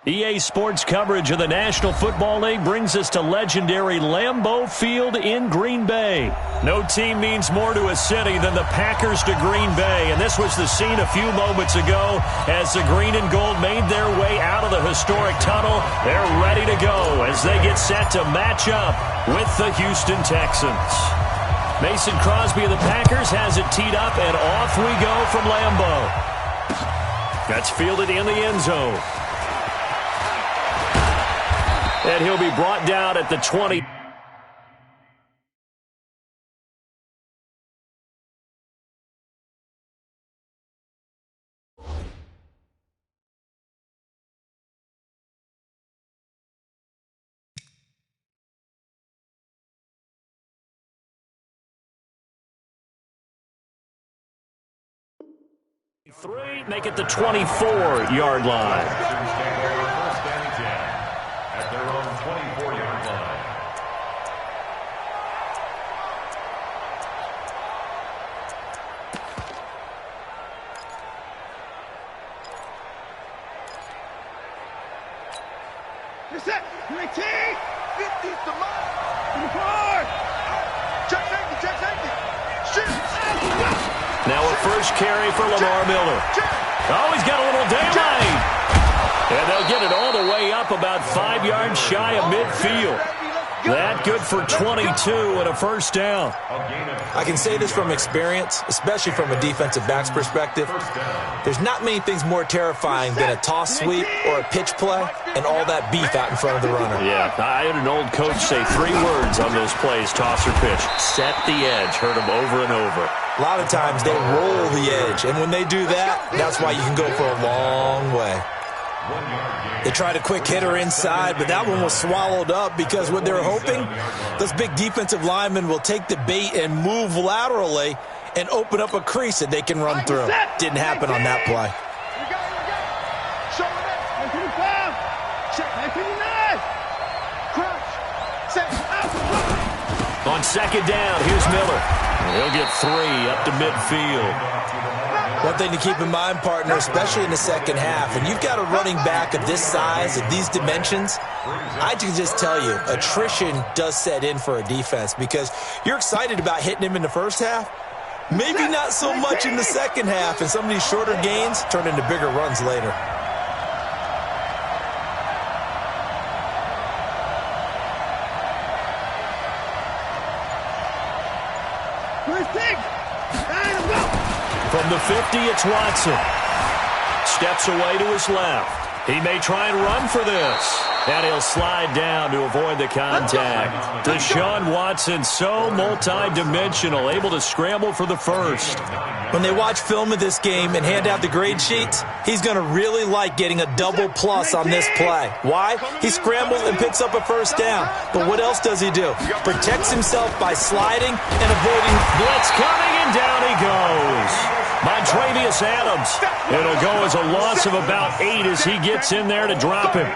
EA Sports coverage of the National Football League brings us to legendary Lambeau Field in Green Bay. No team means more to a city than the Packers to Green Bay, and this was the scene a few moments ago as the green and gold made their way out of the historic tunnel. They're ready to go as they get set to match up with the Houston Texans. Mason Crosby of the Packers has it teed up, and off we go from Lambeau. That's fielded in the end zone. And he'll be brought down at the 20. Three, make it the 24-yard line. At their own 24-yard line. You're set. You're 18. 50's the mark. 24. Check safety. Shoot. Now a first carry for Lamar Miller. Oh, he's got a little daylight. And they'll get it all the way up about 5 yards shy of midfield. That good for 22 and a first down. I can say this from experience, especially from a defensive back's perspective. There's not many things more terrifying than a toss sweep or a pitch play and all that beef out in front of the runner. Yeah, I had an old coach say 3 words on those plays, toss or pitch. Set the edge. Heard him over and over. A lot of times they roll the edge, and when they do that, that's why you can go for a long way. They tried a quick hitter inside, but that one was swallowed up because what they're hoping, those big defensive linemen will take the bait and move laterally and open up a crease that they can run through. Didn't happen on that play. On second down, here's Miller. And he'll get 3 up to midfield. One thing to keep in mind, partner, especially in the second half, and you've got a running back of this size, of these dimensions, I can just tell you, attrition does set in for a defense because you're excited about hitting him in the first half, maybe not so much in the second half, and some of these shorter gains turn into bigger runs later. From the 50, it's Watson. Steps away to his left. He may try and run for this. And he'll slide down to avoid the contact. Deshaun Watson, so multi-dimensional, able to scramble for the first. When they watch film of this game and hand out the grade sheets, he's going to really like getting a double plus on this play. Why? He scrambles and picks up a first down. But what else does he do? Protects himself by sliding and avoiding. Blitz coming, and down he goes. Montravius Adams. It'll go as a loss of about 8 as he gets in there to drop him.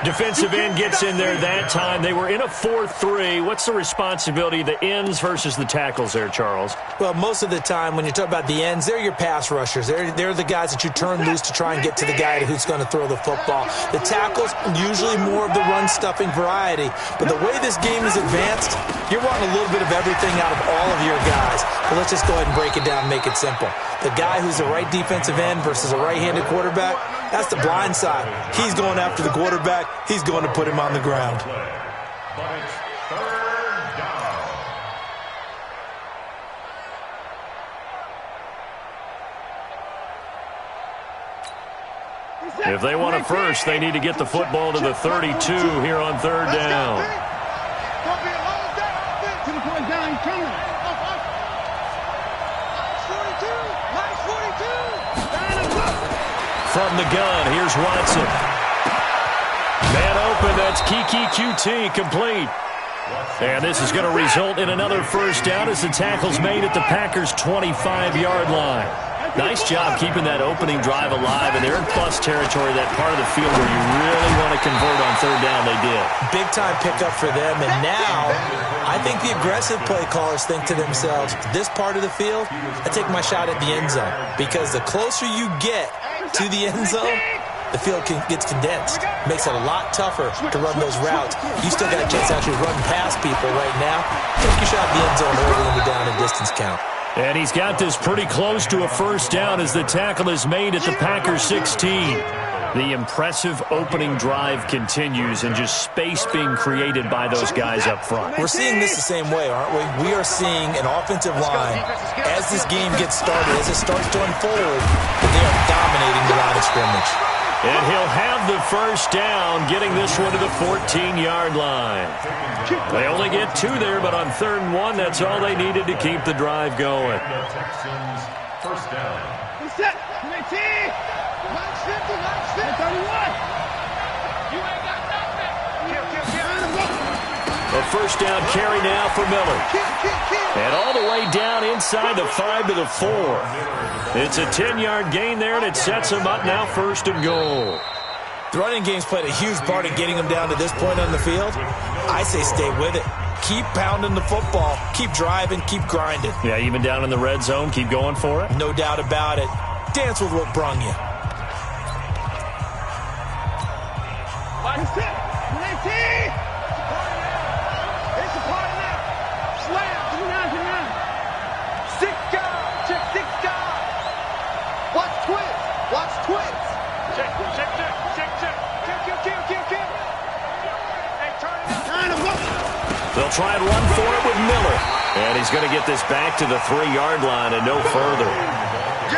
Defensive end gets in there that time. They were in a 4-3. What's the responsibility of the ends versus the tackles there, Charles? Well, most of the time when you talk about the ends, they're your pass rushers. They're the guys that you turn loose to try and get to the guy who's going to throw the football. The tackles, usually more of the run-stuffing variety. But the way this game is advanced, you're wanting a little bit of everything out of all of your guys. But let's just go ahead and break it down and make it simple. The guy who's the right defensive end versus a right-handed quarterback, that's the blind side. He's going after the quarterback. He's going to put him on the ground. But it's third down. If they want a first, they need to get the football to the 32 here on third down. From the gun, here's Watson. Man open, that's Kiki QT complete. And this is going to result in another first down as the tackle's made at the Packers' 25-yard line. Nice job keeping that opening drive alive, and they're in plus territory, that part of the field where you really want to convert on third down. They did. Big-time pickup for them, and now I think the aggressive play callers think to themselves, this part of the field, I take my shot at the end zone, because the closer you get to the end zone, the field gets condensed. Makes it a lot tougher to run those routes. You still got a chance to actually run past people right now. Take your shot at the end zone early in the down and distance count. And he's got this pretty close to a first down as the tackle is made at the Packers 16. The impressive opening drive continues and just space being created by those guys up front. We're seeing this the same way, aren't we? We are seeing an offensive line, as this game gets started, as it starts to unfold, that they are dominating the line of scrimmage. And he'll have the first down, getting this one to the 14-yard line. They only get 2 there, but on 3rd and 1, that's all they needed to keep the drive going. Texans first down. Reset. 19. 31. You ain't got nothing. A first down carry now for Miller. And all the way down inside the 5 to the 4. It's a 10-yard gain there, and it sets them up now 1st and goal. The running game's played a huge part in getting them down to this point on the field. I say stay with it. Keep pounding the football. Keep driving. Keep grinding. Yeah, even down in the red zone, keep going for it. No doubt about it. Dance with what brung you. Reset. 19. It's a party now. Slam. 29. 6 guys. Check 6 guys. Watch twins. Watch twins. Check. Kill. Hey, turn it up. They'll try and run for it with Miller. And he's going to get this back to the 3-yard line and no further.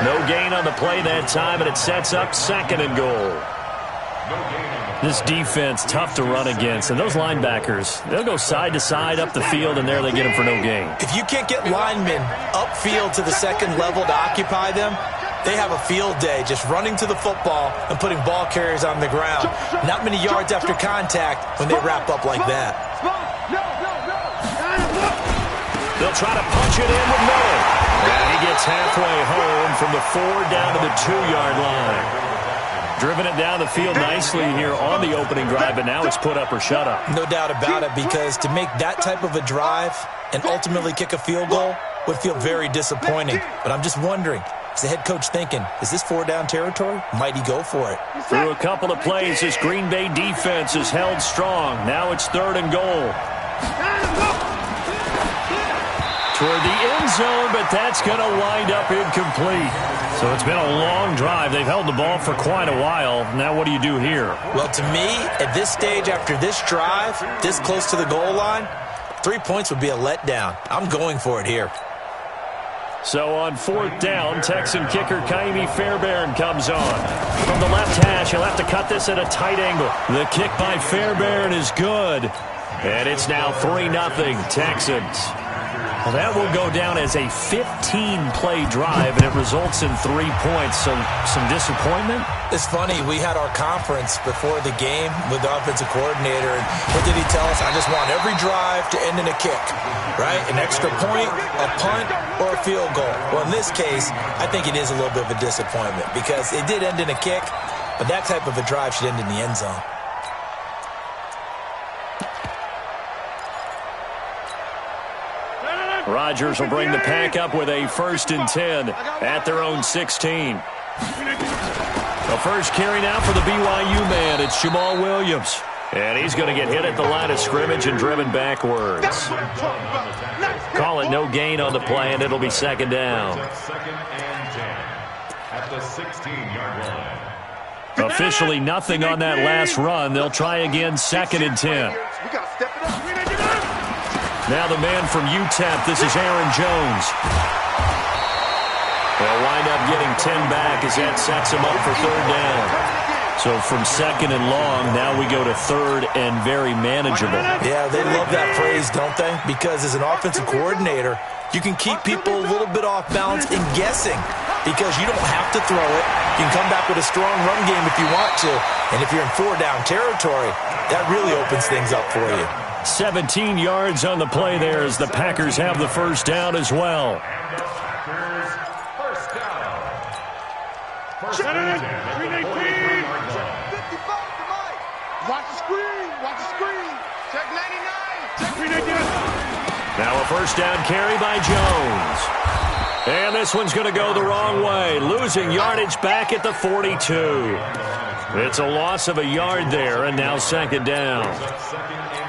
No gain on the play that time, and it sets up 2nd and goal. This defense, tough to run against. And those linebackers, they'll go side to side up the field, and there they get them for no gain. If you can't get linemen upfield to the 2nd level to occupy them, they have a field day just running to the football and putting ball carriers on the ground. Not many yards after contact when they wrap up like that. They'll try to punch it in with Miller. And he gets halfway home from the 4 down to the 2-yard line. Driven it down the field nicely here on the opening drive, but now it's put up or shut up. No doubt about it, because to make that type of a drive and ultimately kick a field goal would feel very disappointing. But I'm just wondering, is the head coach thinking, is this 4-down territory? Might he go for it? Through a couple of plays, this Green Bay defense is held strong. Now it's 3rd and goal. Toward the end zone, but that's going to wind up incomplete. So it's been a long drive. They've held the ball for quite a while. Now what do you do here? Well, to me, at this stage after this drive, this close to the goal line, 3 points would be a letdown. I'm going for it here. So on 4th down, Texan kicker Ka'imi Fairbairn comes on. From the left hash, he'll have to cut this at a tight angle. The kick by Fairbairn is good. And it's now 3-0 Texans. Well, that will go down as a 15-play drive, and it results in 3 points. So some disappointment? It's funny. We had our conference before the game with the offensive coordinator, and what did he tell us? I just want every drive to end in a kick, right? An extra point, a punt, or a field goal. Well, in this case, I think it is a little bit of a disappointment because it did end in a kick, but that type of a drive should end in the end zone. Rodgers will bring the pack up with a 1st and 10 at their own 16. The first carry now for the BYU man. It's Jamal Williams. And he's going to get hit at the line of scrimmage and driven backwards. Call it no gain on the play, and it'll be 2nd down. 2nd and 10 at the 16-yard line. Officially nothing on that last run. They'll try again 2nd and 10. Now the man from UTEP, this is Aaron Jones. They'll wind up getting 10 back as that sets him up for 3rd down. So from 2nd and long, now we go to 3rd and very manageable. Yeah, they love that phrase, don't they? Because as an offensive coordinator, you can keep people a little bit off balance and guessing because you don't have to throw it. You can come back with a strong run game if you want to. And if you're in 4-down territory, that really opens things up for you. 17 yards on the play there as the Packers have the first down as well. Packers first down. First and 10 at the 43-yard line. 55 to Mike. Watch the screen. Watch the screen. Check 99. Check 99. Now a first down carry by Jones. And this one's going to go the wrong way, losing yardage back at the 42. It's a loss of a yard there, and now second down.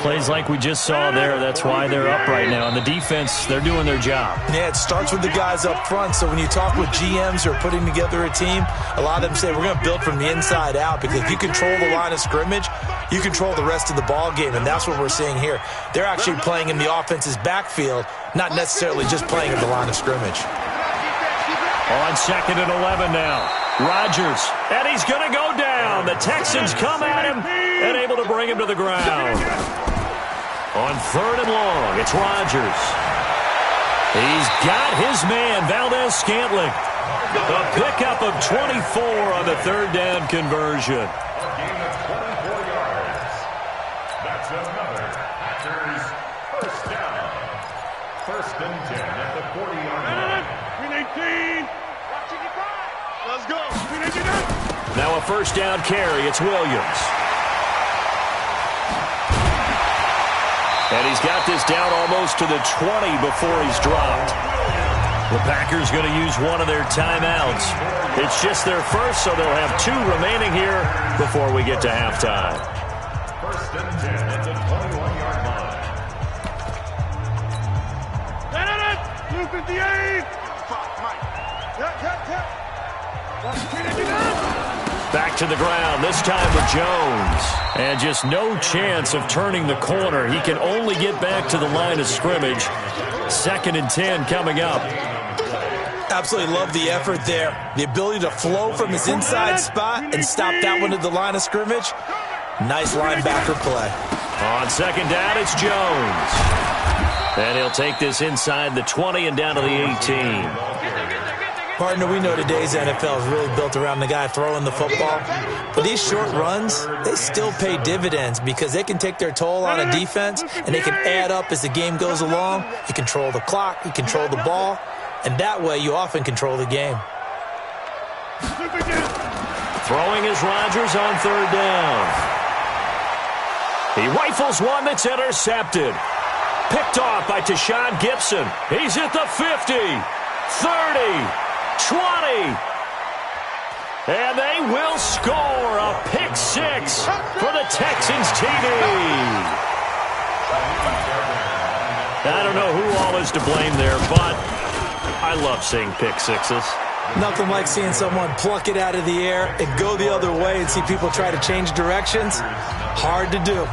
Plays like we just saw there. That's why they're up right now. And the defense, they're doing their job. Yeah, it starts with the guys up front. So when you talk with GMs who are putting together a team, a lot of them say we're going to build from the inside out, because if you control the line of scrimmage, you control the rest of the ball game, and that's what we're seeing here. They're actually playing in the offense's backfield, not necessarily just playing at the line of scrimmage. On 2nd and 11 now. Rodgers, and he's going to go down. The Texans come at him and able to bring him to the ground. On 3rd and long, it's Rodgers. He's got his man, Valdez-Scantling. A pickup of 24 on the 3rd down conversion. A gain of 24 yards. That's another Packers first down. 1st and 10 at the 40-yard line. 18. Let's go. Now a first down carry. It's Williams. And he's got this down almost to the 20 before he's dropped. The Packers going to use one of their timeouts. It's just their first, so they'll have 2 remaining here before we get to halftime. 1st and 10 at the 21-yard line. 258. Back to the ground, this time with Jones. And just no chance of turning the corner. He can only get back to the line of scrimmage. 2nd and 10 coming up. Absolutely love the effort there. The ability to flow from his inside spot and stop that one at the line of scrimmage. Nice linebacker play. On 2nd down, it's Jones. And he'll take this inside the 20 and down to the 18. Partner, we know today's NFL is really built around the guy throwing the football. But these short runs, they still pay dividends because they can take their toll on a defense, and they can add up as the game goes along. You control the clock, you control the ball, and that way you often control the game. Throwing is Rodgers on 3rd down. He rifles one that's intercepted. Picked off by Tashawn Gibson. He's at the 50, 30. 20. And they will score a pick 6 for the Texans TD. I don't know who all is to blame there, but I love seeing pick 6s. Nothing like seeing someone pluck it out of the air and go the other way and see people try to change directions. Hard to do.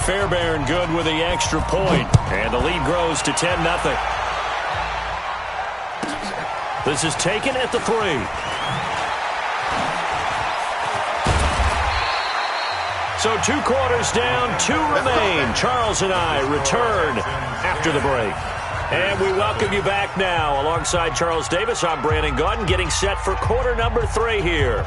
Fairbairn good with the extra point, and the lead grows to 10-0. This is taken at the 3. So 2 quarters down, 2 remain. Charles and I return after the break. And we welcome you back now. Alongside Charles Davis, I'm Brandon Gaudin, getting set for quarter number 3 here.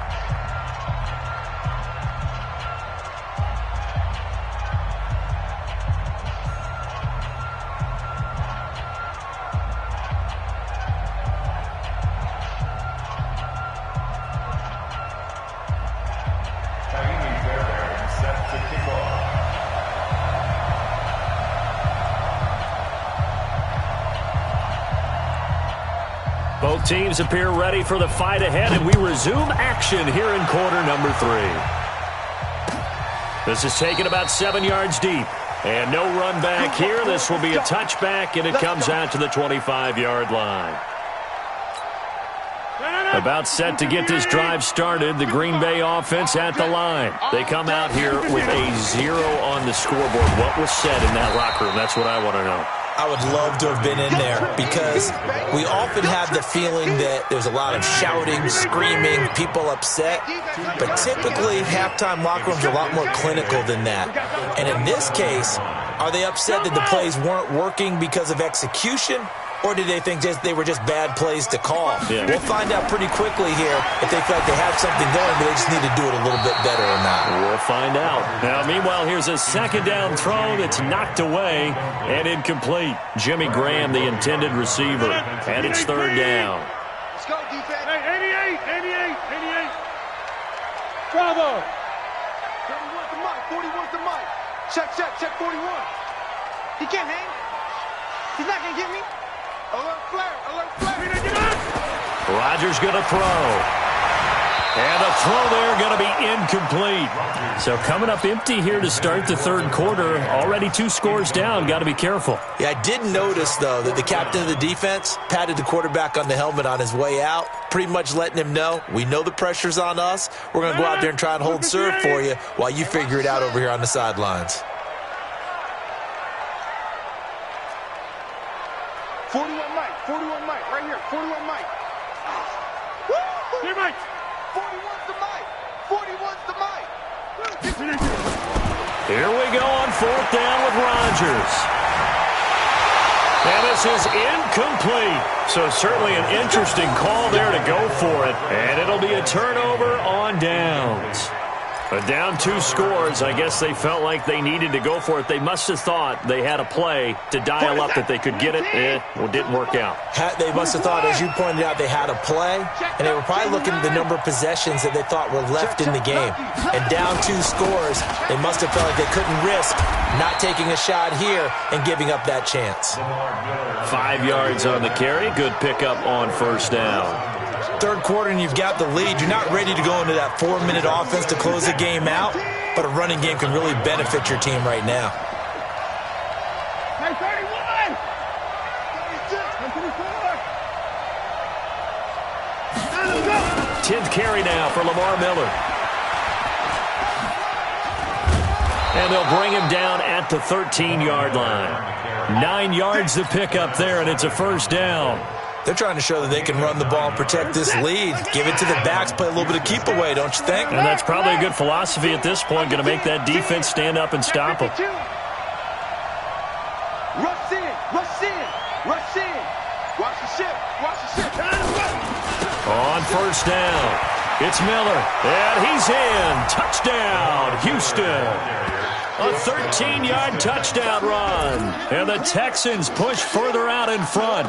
Both teams appear ready for the fight ahead, and we resume action here in quarter number 3. This is taken about 7 yards deep. And no run back here. This will be a touchback, and it comes out to the 25-yard line. About set to get this drive started, the Green Bay offense at the line. They come out here with a 0 on the scoreboard. What was said in that locker room? That's what I want to know. I would love to have been in there because we often have the feeling that there's a lot of shouting, screaming, people upset. But typically, halftime locker rooms are a lot more clinical than that. And in this case, are they upset that the plays weren't working because of execution? Or did they think they were just bad plays to call? Yeah. We'll find out pretty quickly here if they feel like they have something going, but they just need to do it a little bit better or not. We'll find out. Now, meanwhile, here's a second down throw that's knocked away and incomplete. Jimmy Graham, the intended receiver, and it's third down. Let's go, defense. Hey, 88. Bravo. 41's the mic. 41's the mic. Check 41. He can't hang. He's not going to get me. Alert flare. Rodgers going to throw. And the throw there going to be incomplete. So coming up empty here to start the third quarter. Already 2 scores down. Got to be careful. Yeah, I did notice, though, that the captain of the defense patted the quarterback on the helmet on his way out, pretty much letting him know, we know the pressure's on us. We're going to go out there and try and hold serve for you while you figure it out over here on the sidelines. 41 Mike, right here, 41 Mike. Here, Mike. 41's the Mike. 41's the Mike. Here we go on 4th down with Rodgers. And this is incomplete. So certainly an interesting call there to go for it. And it'll be a turnover on downs. But down 2 scores, I guess they felt like they needed to go for it. They must have thought they had a play to dial up that they could get it. Well, it didn't work out. They must have thought, as you pointed out, they had a play, and they were probably looking at the number of possessions that they thought were left in the game. And down 2 scores, they must have felt like they couldn't risk not taking a shot here and giving up that chance. 5 yards on the carry. Good pickup on 1st down. Third quarter and you've got the lead. You're not ready to go into that 4-minute offense to close the game out, but a running game can really benefit your team right now. 31! 10th carry now for Lamar Miller. And they'll bring him down at the 13-yard line. 9 yards to pick up there, and it's a 1st down. They're trying to show that they can run the ball and protect this lead. Give it to the backs, play a little bit of keep away, don't you think? And that's probably a good philosophy at this point, going to make that defense stand up and stop them. Rush in, rush in, rush in. Watch the ship, watch the ship. On 1st down, it's Miller, and he's in. Touchdown, Houston. A 13-yard touchdown run. And the Texans push further out in front.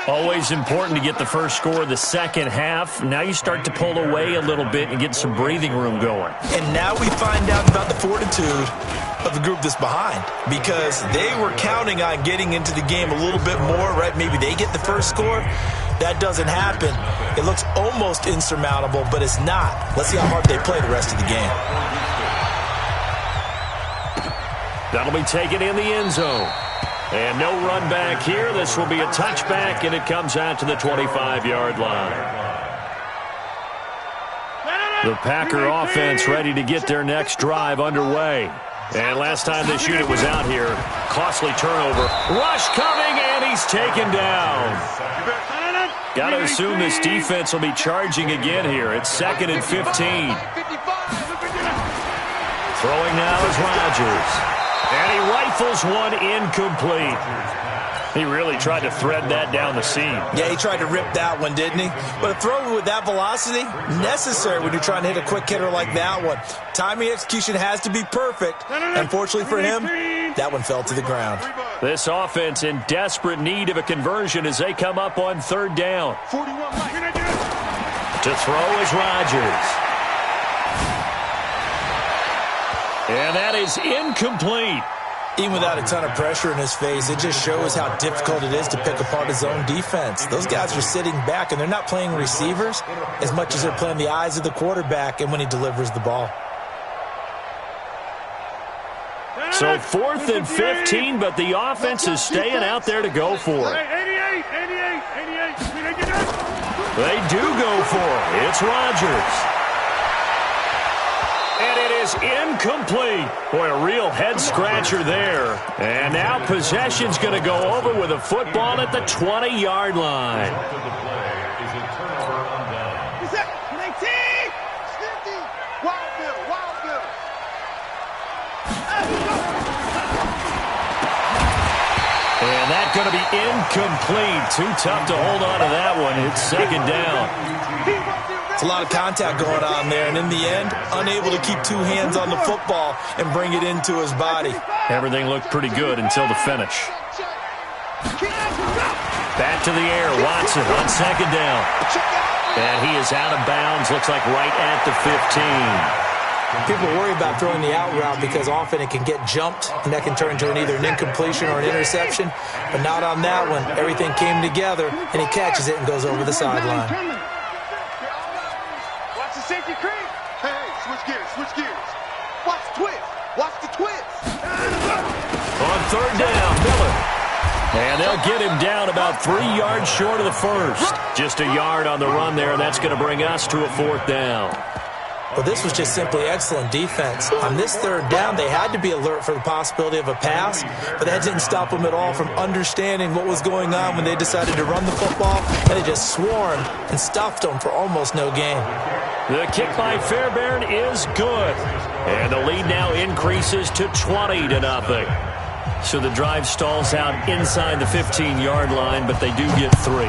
Always important to get the first score of the second half. Now you start to pull away a little bit and get some breathing room going. And now we find out about the fortitude of the group that's behind, because they were counting on getting into the game a little bit more, right? Maybe they get the first score. That doesn't happen. It looks almost insurmountable, but it's not. Let's see how hard they play the rest of the game. That'll be taken in the end zone. And no run back here. This will be a touchback, and it comes out to the 25-yard line. The Packer offense ready to get their next drive underway. And last time this unit was out here, costly turnover. Rush coming, and he's taken down. Got to assume this defense will be charging again here. It's 2nd and 15. Throwing now is Rodgers. And he rifles one incomplete. He really tried to thread that down the seam. Yeah, he tried to rip that one, didn't he? But a throw with that velocity, necessary when you're trying to hit a quick hitter like that one. Timing execution has to be perfect. Unfortunately for him, that one fell to the ground. This offense in desperate need of a conversion as they come up on 3rd down. 41 Mike. To throw is Rodgers. And that is incomplete. Even without a ton of pressure in his face, it just shows how difficult it is to pick apart his own defense. Those guys are sitting back, and they're not playing receivers as much as they're playing the eyes of the quarterback and when he delivers the ball. So 4th and 15, but the offense is staying out there to go for it. 88. They do go for it. It's Rodgers. And it is incomplete. Boy, a real head-scratcher there. And now possession's going to go over with a football at the 20-yard line. And that's going to be incomplete. Too tough to hold on to that one. It's 2nd down. It's a lot of contact going on there, and in the end, unable to keep 2 hands on the football and bring it into his body. Everything looked pretty good until the finish. Back to the air, Watson on 2nd down. And he is out of bounds, looks like right at the 15. People worry about throwing the out route because often it can get jumped, and that can turn into either an incompletion or an interception. But not on that one. Everything came together, and he catches it and goes over the sideline. Watch the safety creep. Hey, switch gears, switch gears. Watch the twist. Watch the twist. On third down, Miller. And they'll get him down about 3 yards short of the first. Just a yard on the run there, and that's going to bring us to a fourth down. Well, this was just simply excellent defense. On this third down, they had to be alert for the possibility of a pass, but that didn't stop them at all from understanding what was going on when they decided to run the football, and they just swarmed and stuffed them for almost no gain. The kick by Fairbairn is good. And the lead now increases to 20-0. So the drive stalls out inside the 15-yard line, but they do get 3.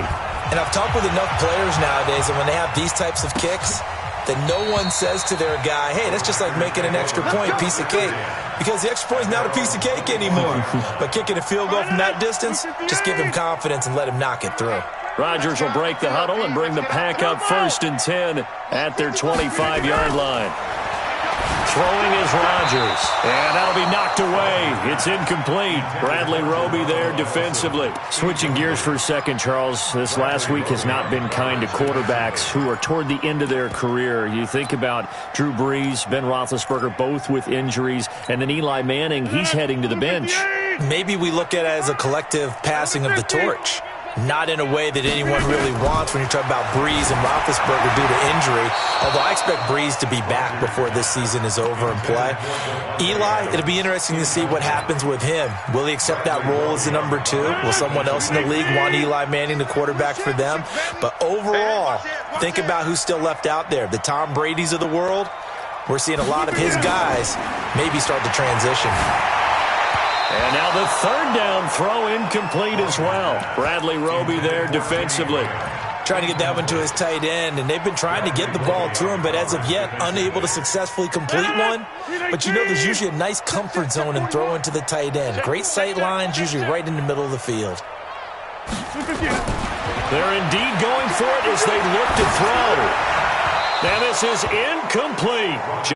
And I've talked with enough players nowadays, and when they have these types of kicks, that no one says to their guy, hey, that's just like making an extra point, piece of cake. Because the extra point is not a piece of cake anymore. But kicking a field goal from that distance, just give him confidence and let him knock it through. Rodgers will break the huddle and bring the pack up 1st and 10 at their 25-yard line. Throwing is Rodgers, and that'll be knocked away. It's incomplete. Bradley Roby there defensively. Switching gears for a second, Charles. This last week has not been kind to quarterbacks who are toward the end of their career. You think about Drew Brees, Ben Roethlisberger, both with injuries, and then Eli Manning, he's heading to the bench. Maybe we look at it as a collective passing of the torch. Not in a way that anyone really wants when you talk about Brees and Roethlisberger due to injury, although I expect Brees to be back before this season is over and play. Eli, it'll be interesting to see what happens with him. Will he accept that role as the number 2? Will someone else in the league want Eli Manning, the quarterback for them? But overall, think about who's still left out there. The Tom Brady's of the world, we're seeing a lot of his guys maybe start to transition. And now the third down throw incomplete as well. Bradley Roby there defensively. Trying to get that one to his tight end, and they've been trying to get the ball to him, but as of yet, unable to successfully complete one. But you know there's usually a nice comfort zone in throwing to the tight end. Great sight lines, usually right in the middle of the field. They're indeed going for it as they look to throw. Now this is incomplete.